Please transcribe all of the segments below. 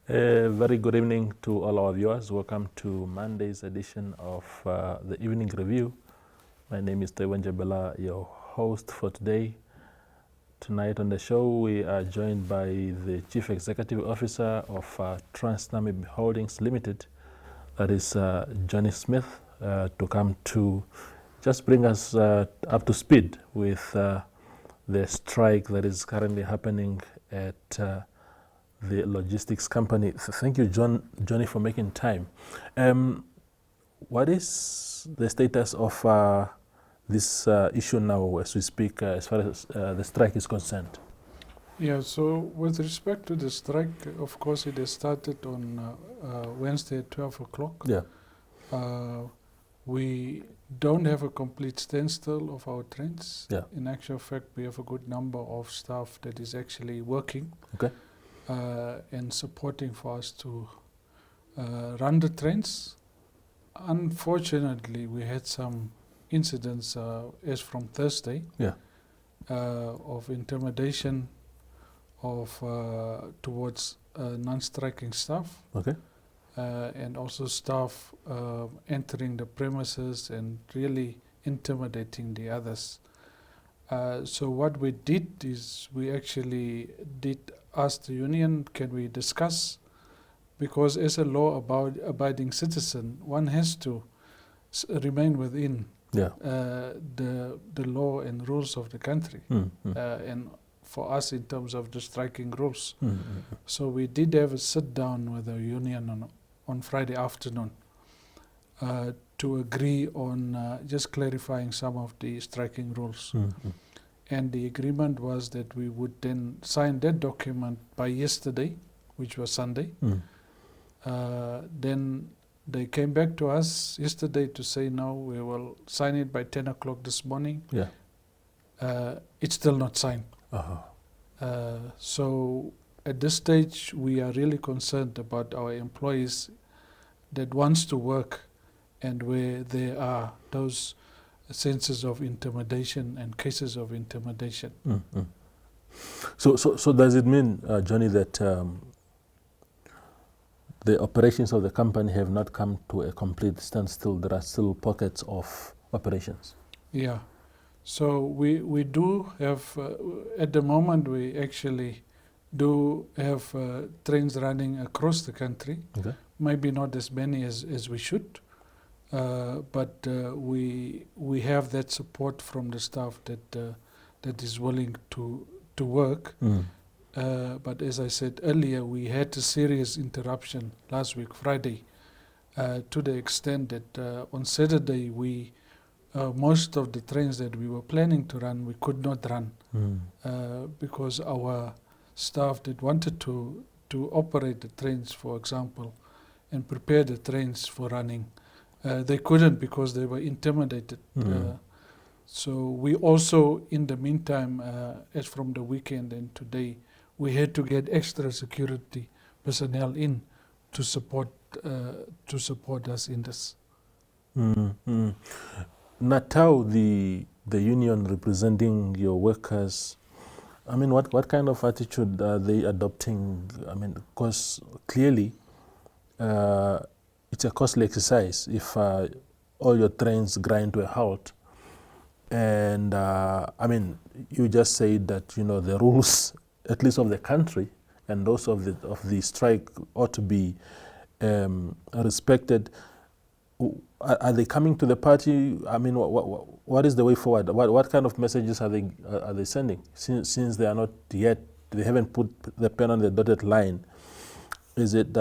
A very good evening to all our viewers. Welcome to Monday's edition of the Evening Review. My name is Tewan Jabela, your host for today. Tonight on the show, we are joined by the Chief Executive Officer of TransNamib Holdings Limited, that is Johny Smith, to come to just bring us up to speed with the strike that is currently happening at the logistics company. Thank you, Johny, for making time. What is the status of this issue now as we speak, as far as the strike is concerned? Yeah, so with respect to the strike, of course, it has started on Wednesday at 12 o'clock. Yeah. We don't have a complete standstill of our trains. Yeah. In actual fact, we have a good number of staff that is actually working. Okay. And supporting for us to run the trains. Unfortunately, we had some incidents as from Thursday. Yeah. Of intimidation towards non-striking staff. Okay. And also staff entering the premises and really intimidating the others. So what we did is we actually did ask the union, can we discuss? Because as a law-abiding citizen, one has to remain within the law and rules of the country. And for us in terms of the striking rules. So we did have a sit down with the union on Friday afternoon to agree on just clarifying some of the striking rules. And the agreement was that we would then sign that document by yesterday, which was Sunday. Then they came back to us yesterday to say, no, we will sign it by 10 o'clock this morning. Yeah. It's still not signed. So at this stage, we are really concerned about our employees that wants to work and where there are those senses of intimidation and cases of intimidation. So does it mean, Johny, that the operations of the company have not come to a complete standstill? There are still pockets of operations. Yeah. So we do have, at the moment, we actually do have trains running across the country. Okay. Maybe not as many as we should. But we have that support from the staff that is willing to work. But as I said earlier, we had a serious interruption last week, Friday, to the extent that on Saturday most of the trains that we were planning to run, we could not run because our staff that wanted to operate the trains, for example, and prepare the trains for running, they couldn't because they were intimidated. So we also, in the meantime, as from the weekend and today, we had to get extra security personnel in to support us in this. Natal, the union representing your workers, I mean, what kind of attitude are they adopting? I mean, because clearly it's a costly exercise if all your trains grind to a halt. And I mean, you just said that, the rules, at least of the country, and those of the strike ought to be respected. Are they coming to the party? I mean, what is the way forward? What kind of messages are they sending? Since they are not yet, they haven't put the pen on the dotted line. Is it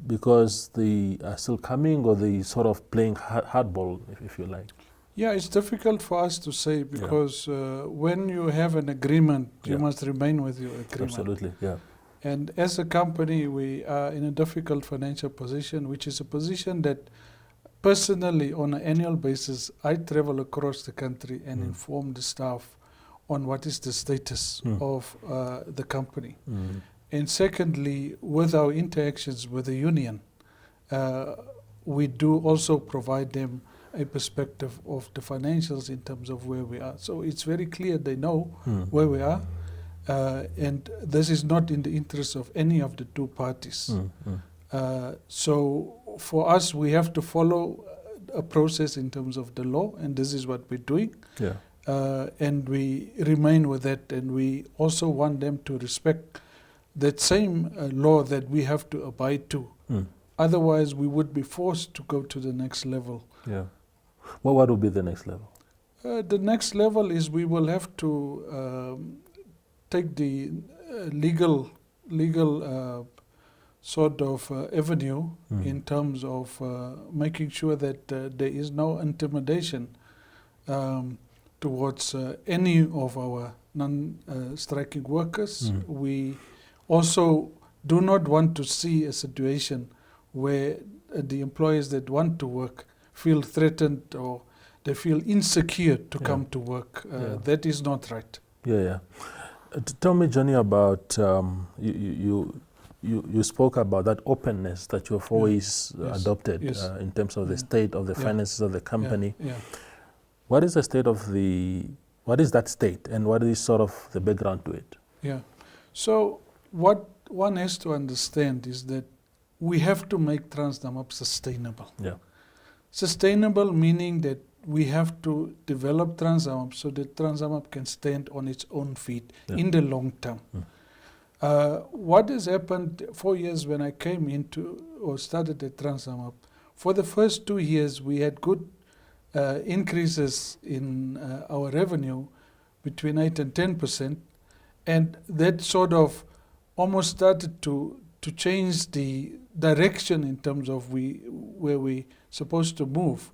because they are still coming, or they sort of playing hardball, if you like? Yeah, it's difficult for us to say because when you have an agreement, you must remain with your agreement. Absolutely, yeah. And as a company, we are in a difficult financial position, which is a position that personally, on an annual basis, I travel across the country and inform the staff on what is the status of the company. And secondly, with our interactions with the union, we do also provide them a perspective of the financials in terms of where we are. So it's very clear they know where we are. And this is not in the interest of any of the two parties. So for us, we have to follow a process in terms of the law, and this is what we're doing. Yeah. And we remain with that, and we also want them to respect that same law that we have to abide to. Otherwise, we would be forced to go to the next level. Yeah. Well, what would be the next level? The next level is we will have to take the legal sort of avenue in terms of making sure that there is no intimidation towards any of our non-striking workers. We also do not want to see a situation where the employees that want to work feel threatened or they feel insecure to come to work. That is not right. Tell me, Johny, about you spoke about that openness that you have always adopted in terms of the state of the finances of the company. What is the state of what is that state, and what is sort of the background to it? So what one has to understand is that we have to make TransNamib sustainable. Sustainable meaning that we have to develop TransNamib so that TransNamib can stand on its own feet in the long term. What has happened 4 years when I came into or started at TransNamib, for the first 2 years we had good increases in our revenue between 8 and 10%, and that sort of almost started to change the direction in terms of where we supposed to move.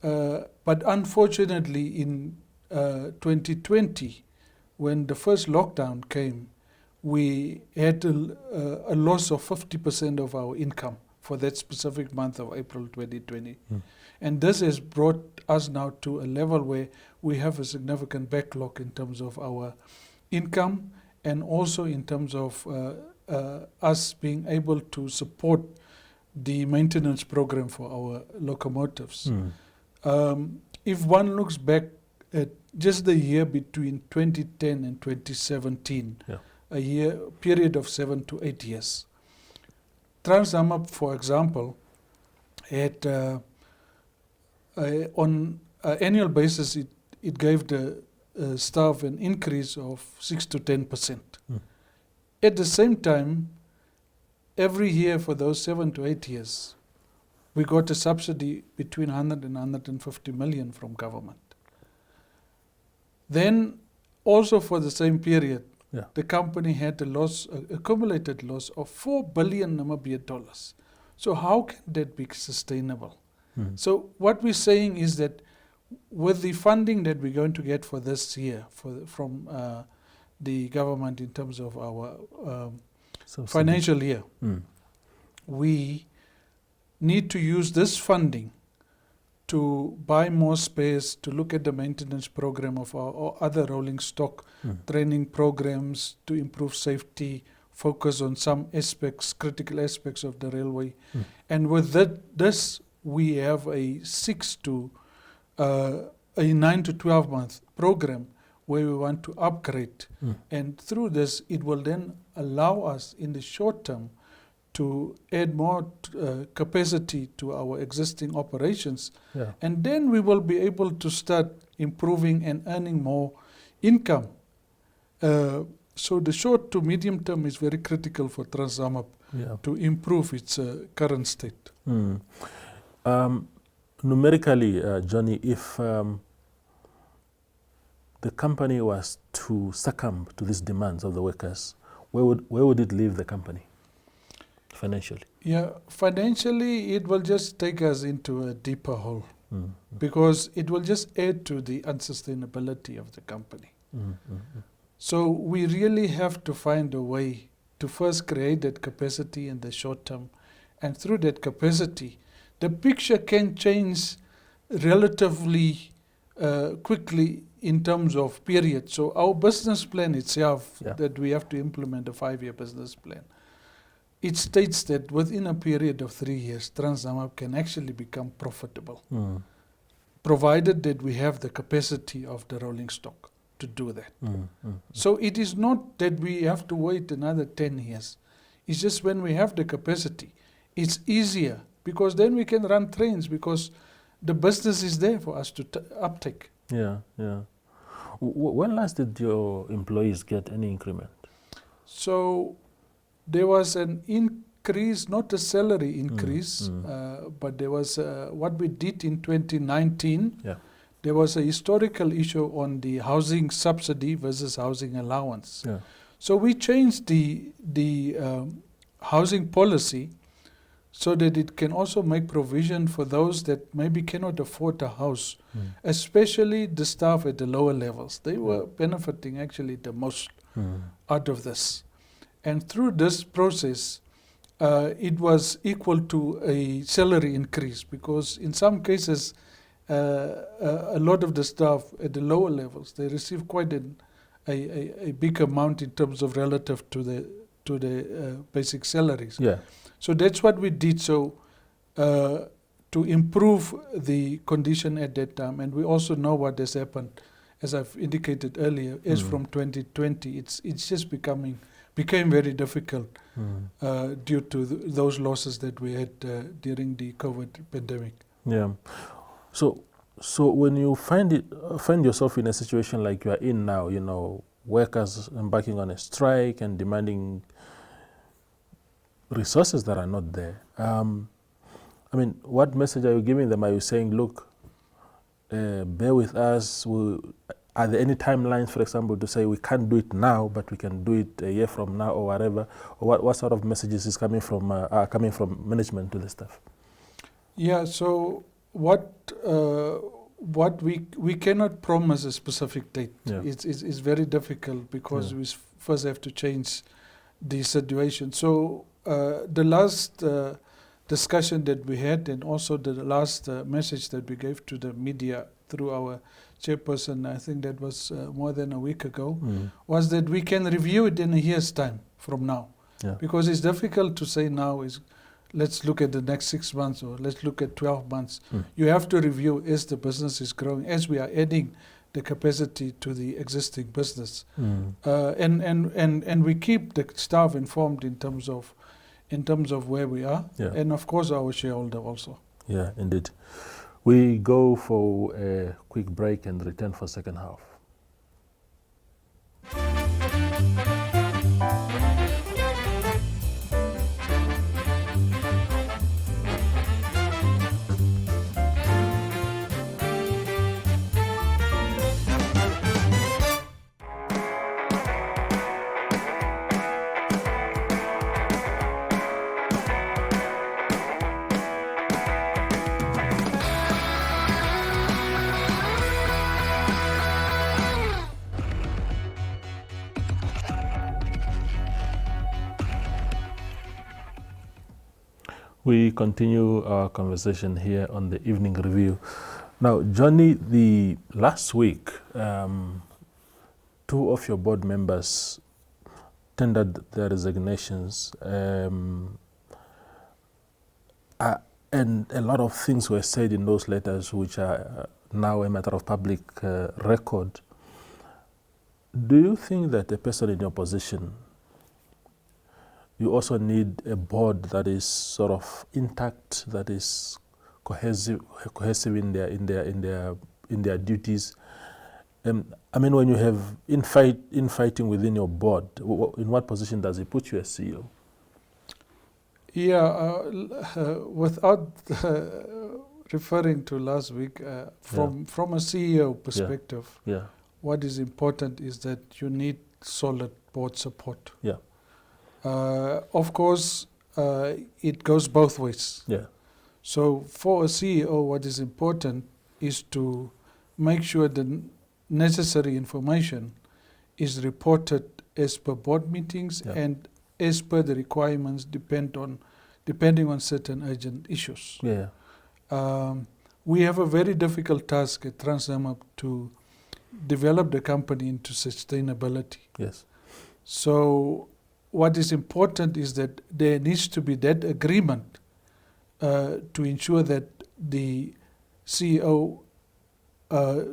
But unfortunately in 2020, when the first lockdown came, we had a loss of 50% of our income for that specific month of April 2020. And this has brought us now to a level where we have a significant backlog in terms of our income, and also in terms of us being able to support the maintenance program for our locomotives. If one looks back at just the year between 2010 and 2017, a period of 7 to 8 years, TransNamib, for example, had on an annual basis, it gave the staff an increase of 6 to 10%. At the same time, every year for those 7 to 8 years, we got a subsidy between 100 and 150 million from government. Then, also for the same period, the company had a loss, accumulated loss of 4 billion Namibia dollars. So how can that be sustainable? So what we're saying is that with the funding that we're going to get for this year from the government in terms of our financial year, we need to use this funding to buy more space, to look at the maintenance program of our other rolling stock, training programs to improve safety, focus on some aspects, critical aspects of the railway. And with this, we have a 9 to 12 month program where we want to upgrade. And through this, it will then allow us in the short term to add more capacity to our existing operations. And then we will be able to start improving and earning more income. So the short to medium term is very critical for TransNamib to improve its current state. Numerically, Johny, if the company was to succumb to these demands of the workers, where would it leave the company financially? Financially, it will just take us into a deeper hole because it will just add to the unsustainability of the company. So we really have to find a way to first create that capacity in the short term, and through that capacity, the picture can change relatively quickly in terms of period. So our business plan itself, that we have to implement a 5-year business plan, it states that within a period of 3 years, TransNamib can actually become profitable, provided that we have the capacity of the rolling stock to do that. Mm. So it is not that we have to wait another 10 years. It's just when we have the capacity, it's easier because then we can run trains because the business is there for us to uptake. Yeah. When last did your employees get any increment? So there was an increase, not a salary increase, but there was what we did in 2019. Yeah. There was a historical issue on the housing subsidy versus housing allowance. Yeah. So we changed the housing policy so that it can also make provision for those that maybe cannot afford a house, especially the staff at the lower levels. They were benefiting actually the most out of this. And through this process, it was equal to a salary increase because in some cases, a lot of the staff at the lower levels, they receive quite a big amount in terms of relative to the basic salaries. Yeah. So that's what we did. So to improve the condition at that time, and we also know what has happened, as I've indicated earlier, is from 2020. It's just became very difficult due to those losses that we had during the COVID pandemic. Yeah. So when you find yourself in a situation like you are in now, you know, workers embarking on a strike and demanding resources that are not there. I mean, what message are you giving them? Are you saying, look, bear with us? Are there any timelines, for example, to say we can't do it now, but we can do it a year from now or whatever? Or what sort of messages is coming from management to the staff? Yeah, so what we cannot promise a specific date. Yeah. It's very difficult because we first have to change the situation. So the last discussion that we had, and also the last message that we gave to the media through our chairperson, I think that was more than a week ago, was that we can review it in a year's time from now. Yeah. Because it's difficult to say now let's look at the next 6 months or let's look at 12 months. You have to review as the business is growing, as we are adding the capacity to the existing business. And we keep the staff informed in terms of where we are, and of course our shareholder also. Yeah, indeed. We go for a quick break and return for second half. We continue our conversation here on the evening review. Now, Johny, the last week, 2 of your board members tendered their resignations, and a lot of things were said in those letters, which are now a matter of public record. Do you think that a person in your position, you also need a board that is sort of intact, that is cohesive in their duties? I mean, when you have infighting within your board, in what position does it put you as CEO? Yeah, without referring to last week, from a CEO perspective, what is important is that you need solid board support. Yeah. Of course, it goes both ways. Yeah. So for a CEO, what is important is to make sure the necessary information is reported as per board meetings and as per the requirements depending on certain urgent issues. Yeah. We have a very difficult task at TransNamib to develop the company into sustainability. Yes. So what is important is that there needs to be that agreement to ensure that the CEO,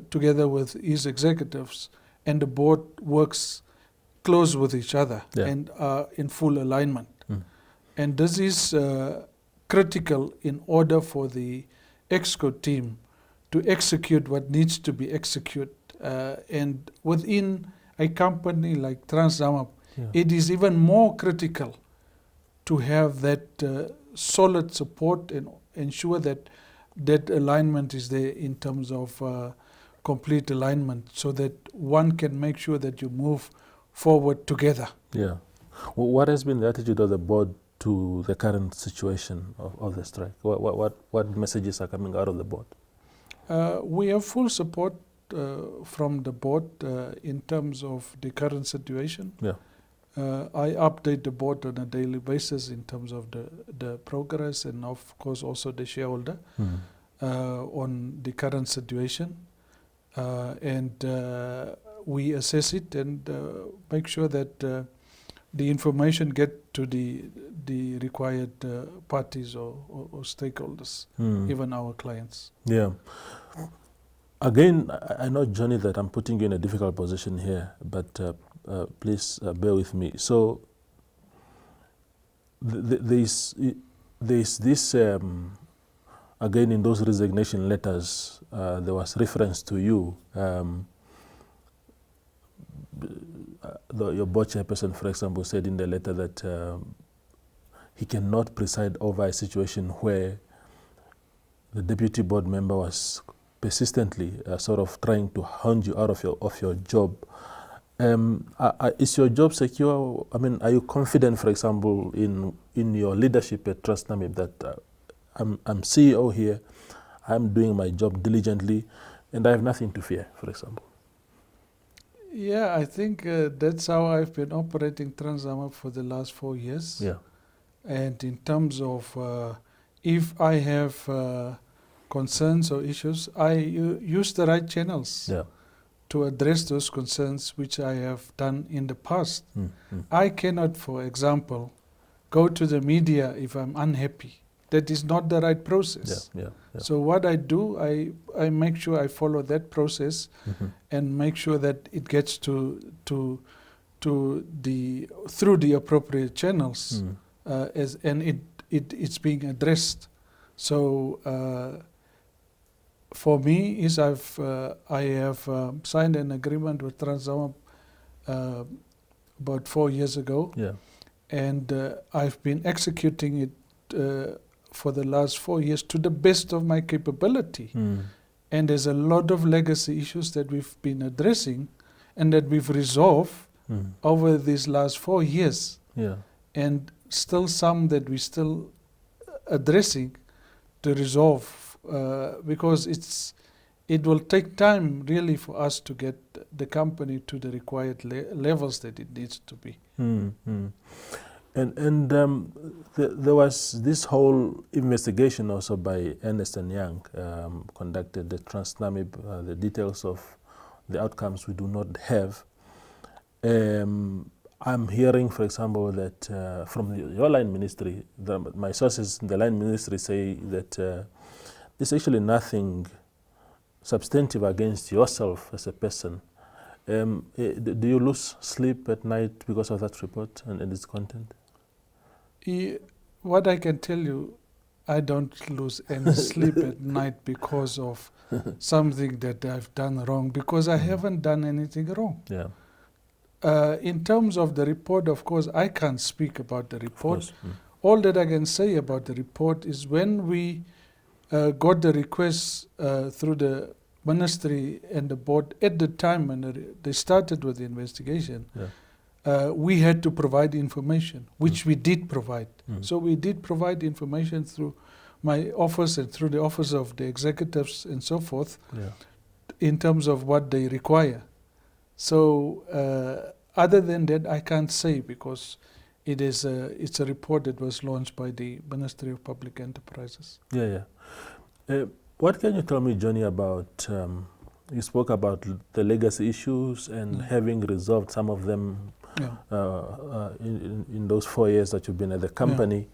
together with his executives, and the board works close with each other and are in full alignment. And this is critical in order for the ExCo team to execute what needs to be executed. And within a company like TransNamib, it is even more critical to have that solid support and ensure that that alignment is there in terms of complete alignment, so that one can make sure that you move forward together. Yeah. Well, what has been the attitude of the board to the current situation of the strike? What messages are coming out of the board? We have full support from the board in terms of the current situation. Yeah. I update the board on a daily basis in terms of the progress, and of course also the shareholder on the current situation. And we assess it and make sure that the information get to the required parties or stakeholders, even our clients. Yeah. Again, I know, Johnny, that I'm putting you in a difficult position here, but please bear with me. So there's this, again, in those resignation letters, there was reference to you. Your board chairperson, for example, said in the letter that he cannot preside over a situation where the deputy board member was persistently sort of trying to hound you out of your job. Is your job secure? I mean, are you confident, for example, in your leadership at TransNamib that I'm CEO here, I'm doing my job diligently, and I have nothing to fear, for example? Yeah, I think that's how I've been operating TransNamib for the last 4 years. Yeah. And in terms of if I have concerns or issues, I use the right channels to address those concerns, which I have done in the past. I cannot, for example, go to the media if I'm unhappy. That is not the right process. So what I do, I make sure I follow that process and make sure that it gets through the appropriate channels, and it's being addressed. So for me, is I have signed an agreement with TransNamib about 4 years ago, and I've been executing it for the last 4 years to the best of my capability. And there's a lot of legacy issues that we've been addressing and that we've resolved over these last 4 years. And still some that we're still addressing to resolve, because it will take time really for us to get the company to the required levels that it needs to be. And there was this whole investigation also by Ernst & Young conducted at TransNamib. The details of the outcomes we do not have. I'm hearing, for example, that from your line ministry, my sources in the line ministry say that there's actually nothing substantive against yourself as a person. Do you lose sleep at night because of that report and its content? What I can tell you, I don't lose any sleep at night because of something that I've done wrong, because I haven't done anything wrong. In terms of the report, of course, I can't speak about the report. All that I can say about the report is when we got the request through the ministry and the board at the time when they started with the investigation, we had to provide information, which we did provide. So we did provide information through my office and through the office of the executives and so forth, in terms of what they require. So other than that, I can't say, because it's a report that was launched by the Ministry of Public Enterprises. What can you tell me, Johnny, about, you spoke about the legacy issues and having resolved some of them in those 4 years that you've been at the company.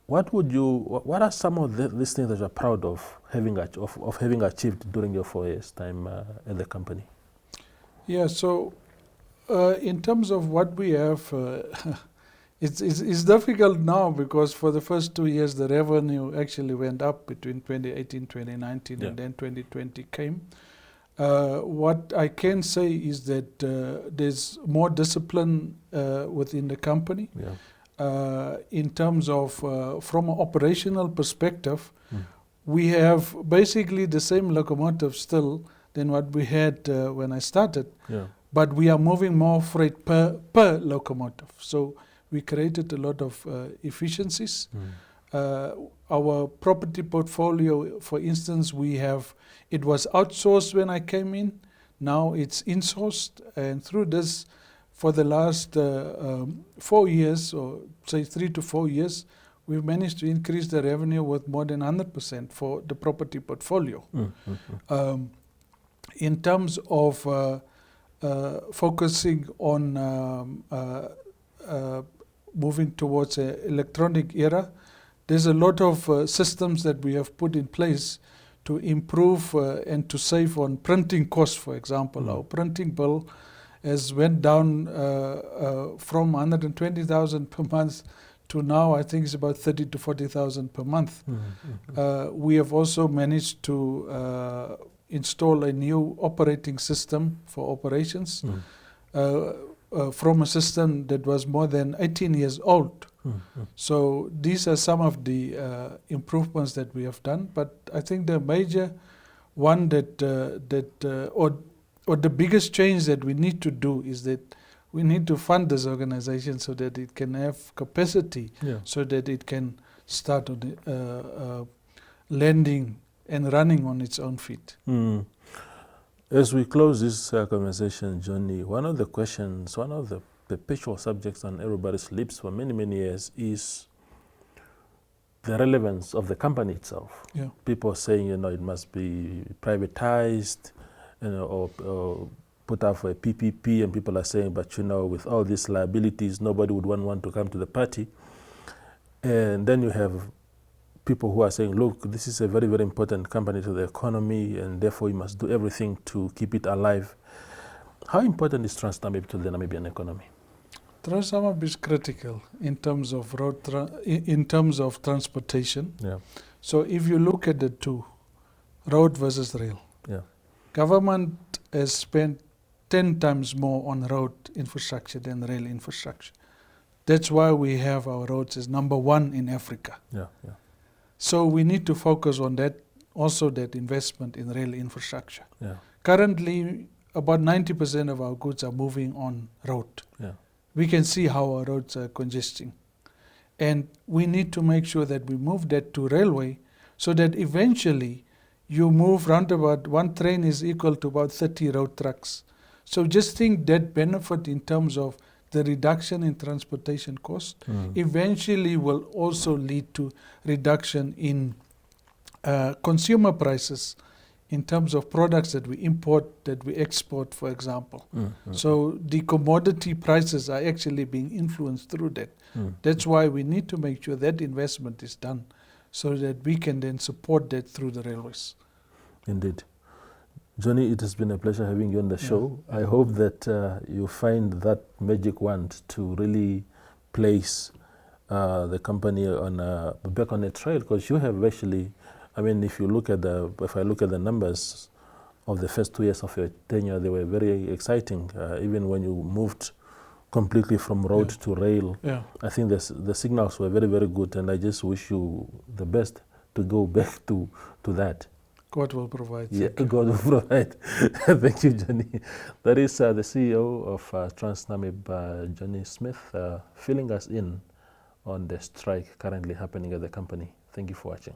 What are some of these things that you're proud of having achieved during your 4 years time at the company? Yeah, so in terms of what we have, it's difficult now because for the first 2 years the revenue actually went up between 2018, 2019, Yeah. and then 2020 came. What I can say is that there's more discipline within the company. Yeah. In terms of, from an operational perspective, Mm. we have basically the same locomotive still than what we had when I started, Yeah. but we are moving more freight per locomotive. So we created a lot of efficiencies. Mm. Our property portfolio, for instance, it was outsourced when I came in. Now it's insourced, and through this, for the last 4 years, or say 3 to 4 years, we've managed to increase the revenue with more than 100% for the property portfolio. In terms of focusing on moving towards an electronic era, there's a lot of systems that we have put in place to improve and to save on printing costs, for example. Our printing bill has went down from 120,000 per month to now I think it's about 30 to 40,000 per month. We have also managed to install a new operating system for operations from a system that was more than 18 years old. So these are some of the improvements that we have done. But I think the major one or the biggest change that we need to do is that we need to fund this organization so that it can have capacity, so that it can start on lending and running on its own feet. As we close this conversation, Johnny, one of the questions, one of the perpetual subjects on everybody's lips for many, many years is the relevance of the company itself. Yeah. People saying, it must be privatized, or put out for a PPP, and people are saying, but with all these liabilities, nobody would want to come to the party. And then you have people who are saying, look, this is a very, very important company to the economy, and therefore you must do everything to keep it alive. How important is TransNamib to the Namibian economy? TransNamib is critical in terms of in terms of transportation. Yeah. So if you look at the two, road versus rail, government has spent 10 times more on road infrastructure than rail infrastructure. That's why we have our roads as number 1 in Africa. So we need to focus on that, also that investment in rail infrastructure. Currently, about 90% of our goods are moving on road. We can see how our roads are congesting. And we need to make sure that we move that to railway so that eventually you move roundabout, one train is equal to about 30 road trucks. So just think that benefit in terms of the reduction in transportation cost eventually will also lead to reduction in consumer prices in terms of products that we import, that we export, for example. So the commodity prices are actually being influenced through that. That's why we need to make sure that investment is done so that we can then support that through the railways. Indeed. Johnny, it has been a pleasure having you on the show. I hope that you find that magic wand to really place the company back on a trail, because you have actually, if I look at the numbers of the first 2 years of your tenure, they were very exciting. Even when you moved completely from road to rail, I think the signals were very, very good, and I just wish you the best to go back to that. God will provide. God will provide. Thank you, Johnny. That is the CEO of TransNamib, Johny Smith, filling us in on the strike currently happening at the company. Thank you for watching.